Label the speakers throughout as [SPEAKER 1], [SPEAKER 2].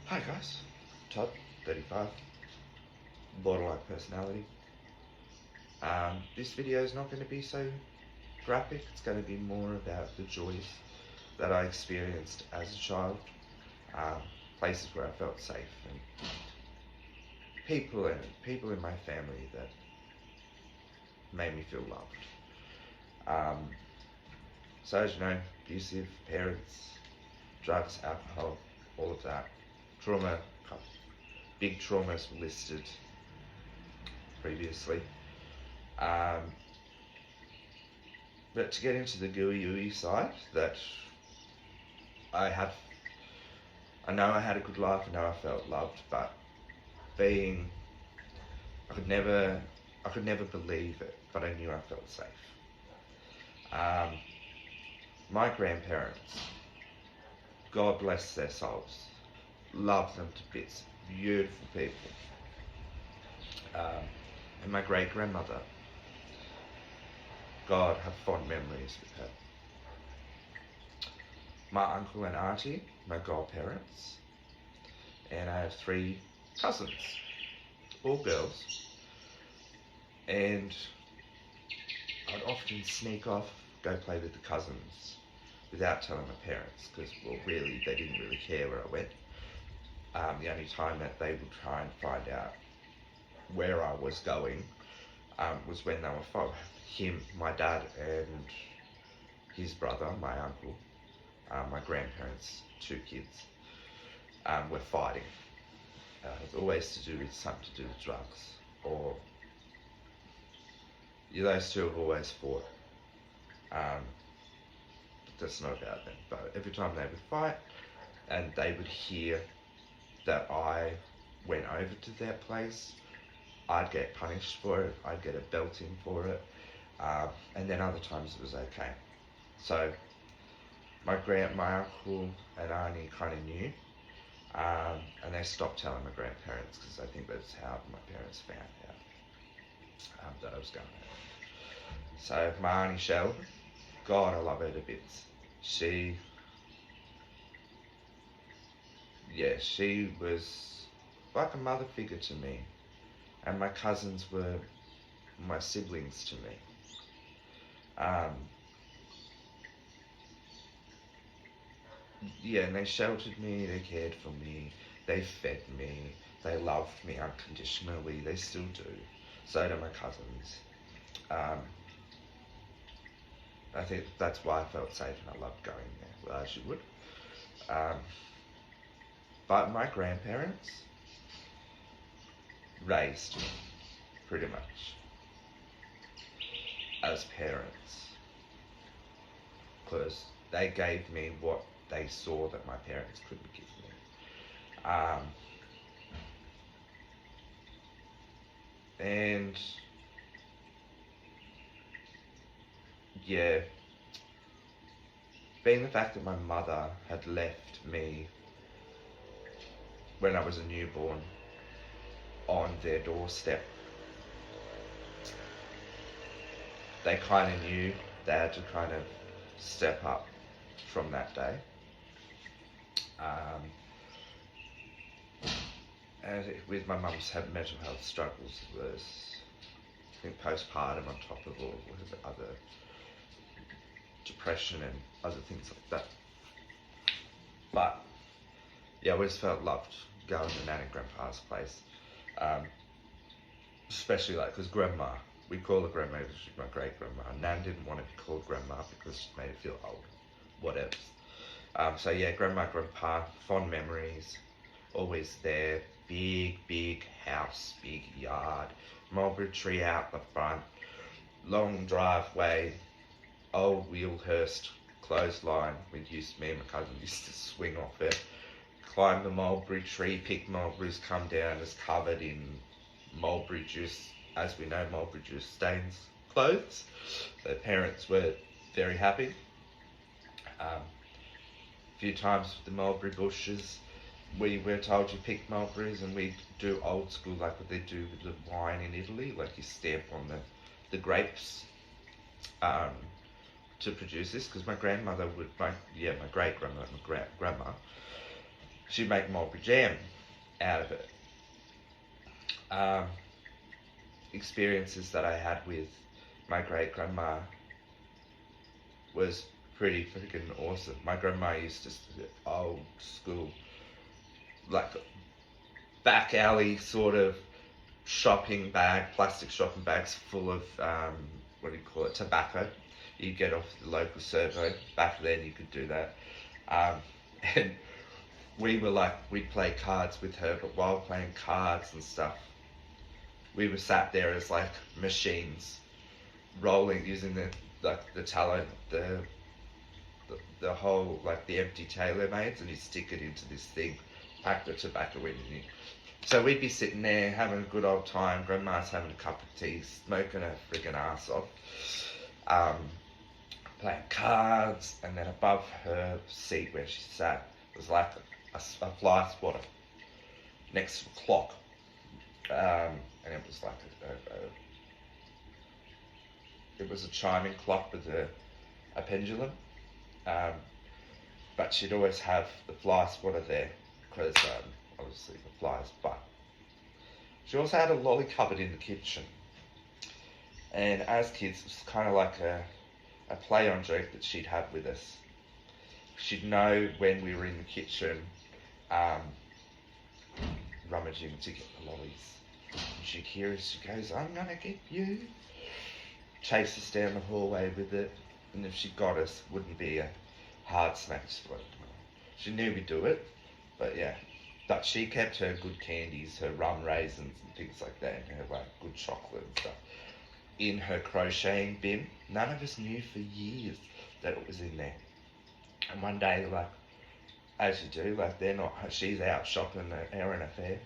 [SPEAKER 1] Hi guys, Todd, 35, borderline personality. This video is not going to be so graphic, it's going to be more about the joys that I experienced as a child, um, places where I felt safe, and people in my family that made me feel loved. Um, so as you know, abusive parents, drugs, alcohol, all of that. Trauma, big traumas were listed previously. Um, but to get into the gooey ooey side, that I have, I know I had a good life, I know I felt loved, but being, I could never, I could never believe it, but I knew I felt safe. Um, my grandparents, God bless their souls, love them to bits, beautiful people. And my great grandmother, God have fond memories with her. My uncle and auntie, my godparents, and I have 3 cousins, all girls, and I'd often sneak off, go play with the cousins without telling my parents, because, well, really, they didn't really care where I went. The only time that they would try and find out where I was going was when they were following him, my dad, and his brother, my uncle, my grandparents' 2 kids, were fighting. It was always to do with something to do with drugs, or those 2 have always fought. That's not about them, but every time they would fight and they would hear that I went over to their place, I'd get punished for it, I'd get a belting for it, and then other times it was okay. So my uncle and auntie kind of knew, and they stopped telling my grandparents, because I think that's how my parents found out that I was going over. So my auntie Shell, God, I love her to bits. She was like a mother figure to me, and my cousins were my siblings to me. And they sheltered me, they cared for me, they fed me, they loved me unconditionally, they still do. So do my cousins. I think that's why I felt safe and I loved going there, as you would. But my grandparents raised me, pretty much, as parents, because they gave me what they saw that my parents couldn't give me. And yeah, being the fact that my mother had left me when I was a newborn on their doorstep, they kind of knew they had to kind of step up from that day. And with my mum's had mental health struggles, it was, I think, postpartum on top of all of the other depression and other things like that. But yeah, I always felt loved going to Nan and Grandpa's place, especially like, because Grandma, we call her Grandma because she's my great grandma. Nan didn't want to be called Grandma because she made her feel old, whatever. So yeah, Grandma, Grandpa, fond memories, always there. Big house, big yard, mulberry tree out the front, long driveway, old Wheelhurst clothesline. Me and my cousin used to swing off it, climb the mulberry tree, pick mulberries, come down, it's covered in mulberry juice. As we know, mulberry juice stains clothes. So parents were very happy. A few times with the mulberry bushes, we were told you pick mulberries, and we do old school like what they do with the wine in Italy, like you stamp on the grapes to produce this, because my grandmother would, my great grandmother, grandma she'd make mulberry jam out of it. Experiences that I had with my great grandma was pretty freaking awesome. My grandma used to old school, like back alley sort of plastic shopping bags full of what do you call it, tobacco. You get off the local servo. Back then you could do that, and we'd play cards with her, but while playing cards and stuff, we were sat there as like machines, rolling using the talent, the whole, like the empty tailor mades, and you stick it into this thing, pack the tobacco in. So we'd be sitting there having a good old time. Grandma's having a cup of tea, smoking her friggin' ass off, playing cards, and then above her seat where she sat was like a fly spotter next to a clock, and it was like it was a chiming clock with a pendulum, but she'd always have the fly spotter there because obviously the flies. But she also had a lolly cupboard in the kitchen, and as kids, it was kind of like a play on joke that she'd have with us. She'd know when we were in the kitchen, rummaging to get the lollies. And she'd hear us, she goes, "I'm gonna get you." Chase us down the hallway with it, and if she got us, it wouldn't be a hard smack. She knew we'd do it, but yeah. But she kept her good candies, her rum raisins and things like that, and her like good chocolate and stuff in her crocheting bin. None of us knew for years that it was in there. And one day, like, as you do, like she's out shopping at Erin Affair,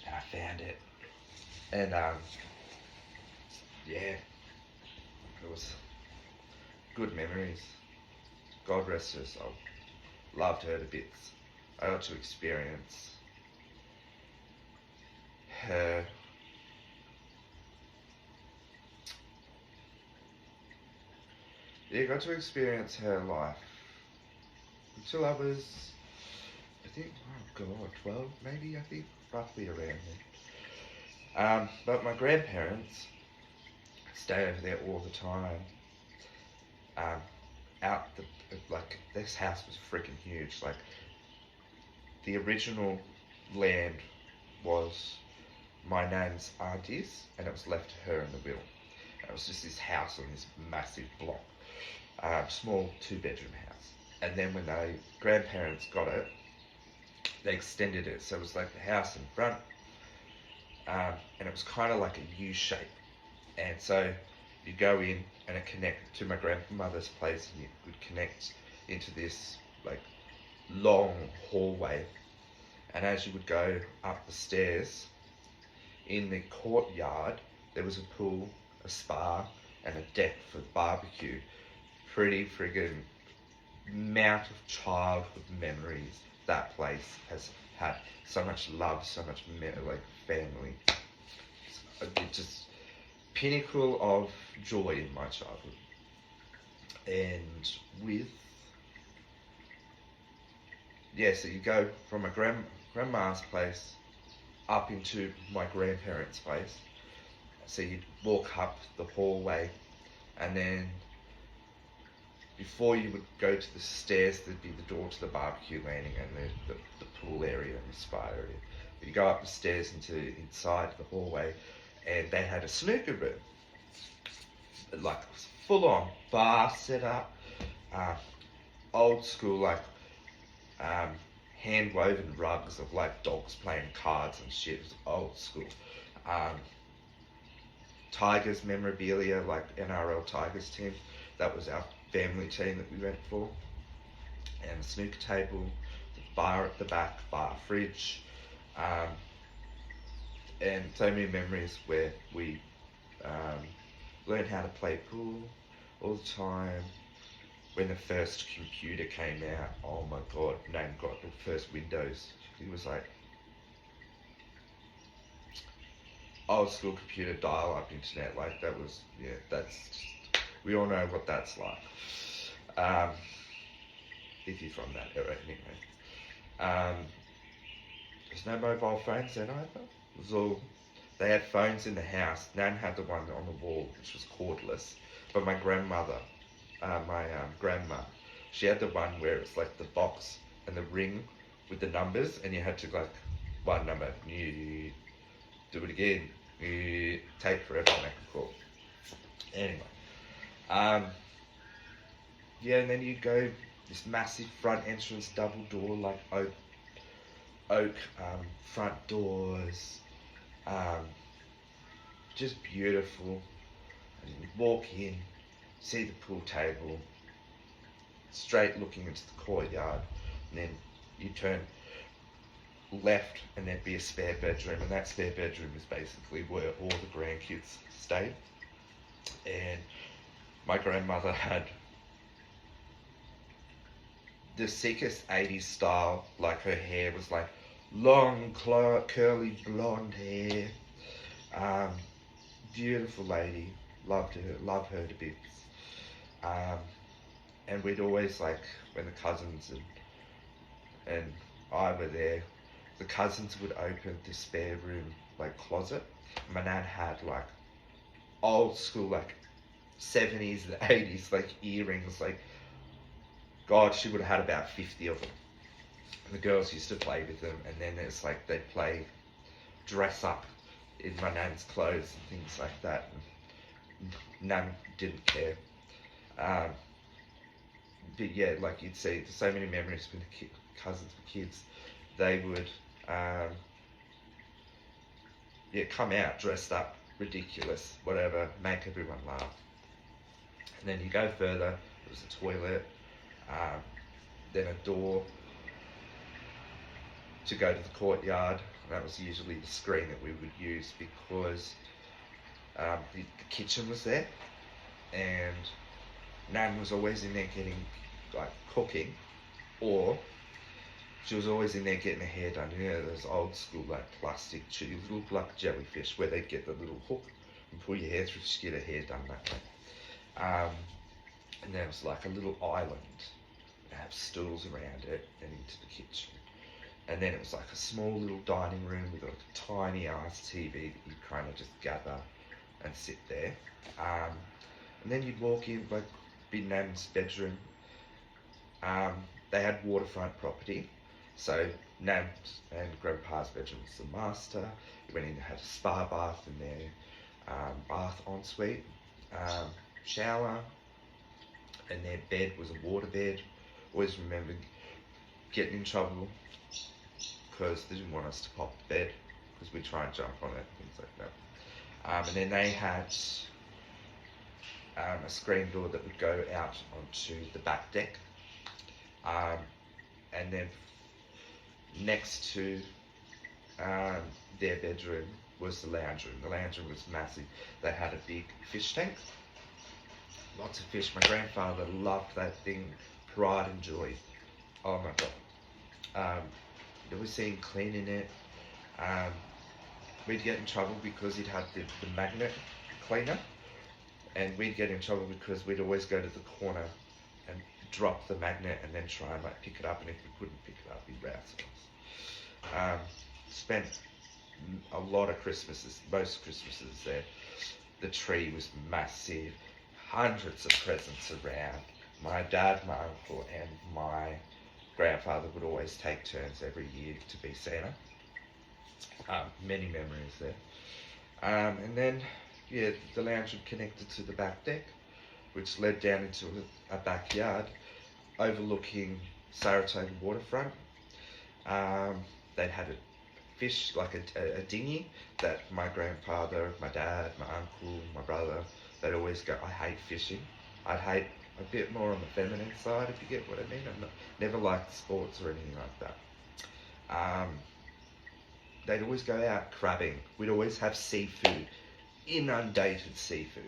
[SPEAKER 1] and I found it. And yeah, it was good memories. God rest her soul. Loved her to bits. I got to experience her got to experience her life until I was, I think, oh God, 12 maybe, I think, roughly around there. But my grandparents stay over there all the time. Like, this house was freaking huge. Like, the original land was my nan's auntie's, and it was left to her in the will. And it was just this house on this massive block, small 2-bedroom house. And then when my grandparents got it, they extended it, so it was like the house in front, and it was kind of like a U shape. And so you go in, and it connected to my grandmother's place, and you could connect into this like long hallway. And as you would go up the stairs, in the courtyard, there was a pool, a spa, and a deck for barbecue. Pretty friggin' amount of childhood memories that place has had. So much love, so much like family. It's just pinnacle of joy in my childhood. And so you go from my grandma's place up into my grandparents' place. So you'd walk up the hallway, and then before you would go to the stairs, there'd be the door to the barbecue landing and the pool area and the spa area. But you go up the stairs inside the hallway, and they had a snooker room, like full on bar set up, old school, like hand woven rugs of like dogs playing cards and shit. It was old school. Tigers memorabilia, like NRL Tigers team. That was our family team that we went for. And a snooker table, the bar at the back, bar fridge, and so many memories where we learned how to play pool all the time. When the first computer came out, oh my God, Nan got the first Windows. It was like old school computer dial-up internet. Like that was, we all know what that's like. If you're from that era, anyway. Um, there's no mobile phones then either. It was all, they had phones in the house. Nan had the one on the wall, which was cordless. But my grandmother, my grandma, she had the one where it's like the box and the ring with the numbers, and you had to like one number, you do it again, you take forever to make a call. Anyway, um, yeah, and then you go this massive front entrance, double door, like oak front doors, um, just beautiful. And you walk in, see the pool table, straight looking into the courtyard, and then you turn left and there'd be a spare bedroom, and that spare bedroom is basically where all the grandkids stayed. And my grandmother had the sickest 80s style, like her hair was like long, curly blonde hair. Um, Beautiful lady, love her to bits. Um, and we'd always like, when the cousins and I were there, the cousins would open the spare room like closet. My nan had like old school like 70s and 80s like earrings, like God, she would have had about 50 of them. The girls used to play with them, and then it's like they'd play dress up in my nan's clothes and things like that. And Nan didn't care. Um, but yeah, like you'd see, there's so many memories with the cousins with kids. They would, yeah, come out dressed up, ridiculous, whatever, make everyone laugh. And then you go further, there was a toilet, then a door to go to the courtyard. That was usually the screen that we would use because the kitchen was there, and Nan was always in there getting like cooking, or she was always in there getting her hair done. You know those old school like plastic tubes, look like jellyfish, where they get the little hook and pull your hair through to get her hair done that way. And there was like a little island, and have stools around it and into the kitchen. And then it was like a small little dining room with like a tiny ass TV that you kind of just gather and sit there. And then you'd walk in, like, be Nan's bedroom. They had waterfront property, so Nan's and Grandpa's bedroom was the master. You went in, had a spa bath in there, bath ensuite, shower, and their bed was a water bed. Always remember getting in trouble because they didn't want us to pop the bed because we'd try and jump on it, things like that. And then they had a screen door that would go out onto the back deck. And then next to their bedroom was the lounge room. The lounge room was massive. They had a big fish tank, lots of fish. My grandfather loved that thing, pride and joy. Oh my God. You always see him cleaning it. We'd get in trouble because he'd had the magnet cleaner, and we'd get in trouble because we'd always go to the corner and drop the magnet and then try and like pick it up, and if we couldn't pick it up, he'd rouse us. Spent a lot of Christmases, most Christmases there. The tree was massive, hundreds of presents around. My dad, my uncle, and my grandfather would always take turns every year to be Santa. Many memories there. And then, yeah, the lounge would connected to the back deck, which led down into a backyard overlooking Saratoga waterfront. They'd had a fish, like a dinghy, that my grandfather, my dad, my uncle, my brother, they'd always go, I hate fishing. I'd hate a bit more on the feminine side, if you get what I mean. Never liked sports or anything like that. They'd always go out crabbing. We'd always have seafood, inundated seafood.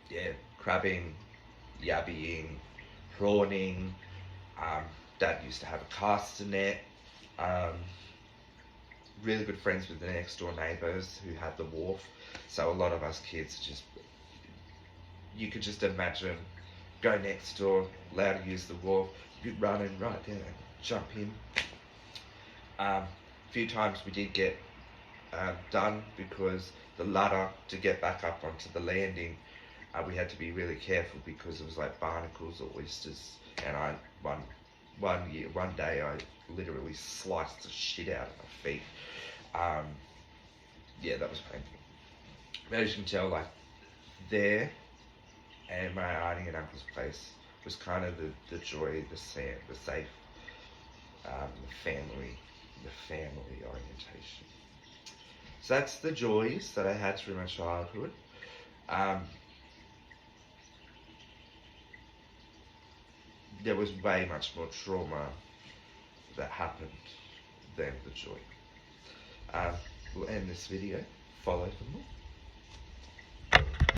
[SPEAKER 1] Yeah, crabbing, yabbying, prawning. Dad used to have a caster net. Really good friends with the next door neighbours who had the wharf. So a lot of us kids just, you could just imagine go next door, allowed to use the wharf, you'd run and right down and jump in. A few times we did get done because the ladder to get back up onto the landing, we had to be really careful because it was like barnacles or oysters, and one day I literally sliced the shit out of my feet. Yeah, that was painful. But as you can tell, like there and my auntie and uncle's place was kind of the joy, the safe, the family orientation. So that's the joys that I had through my childhood. There was way much more trauma that happened than the joy. We'll end this video. Follow for more.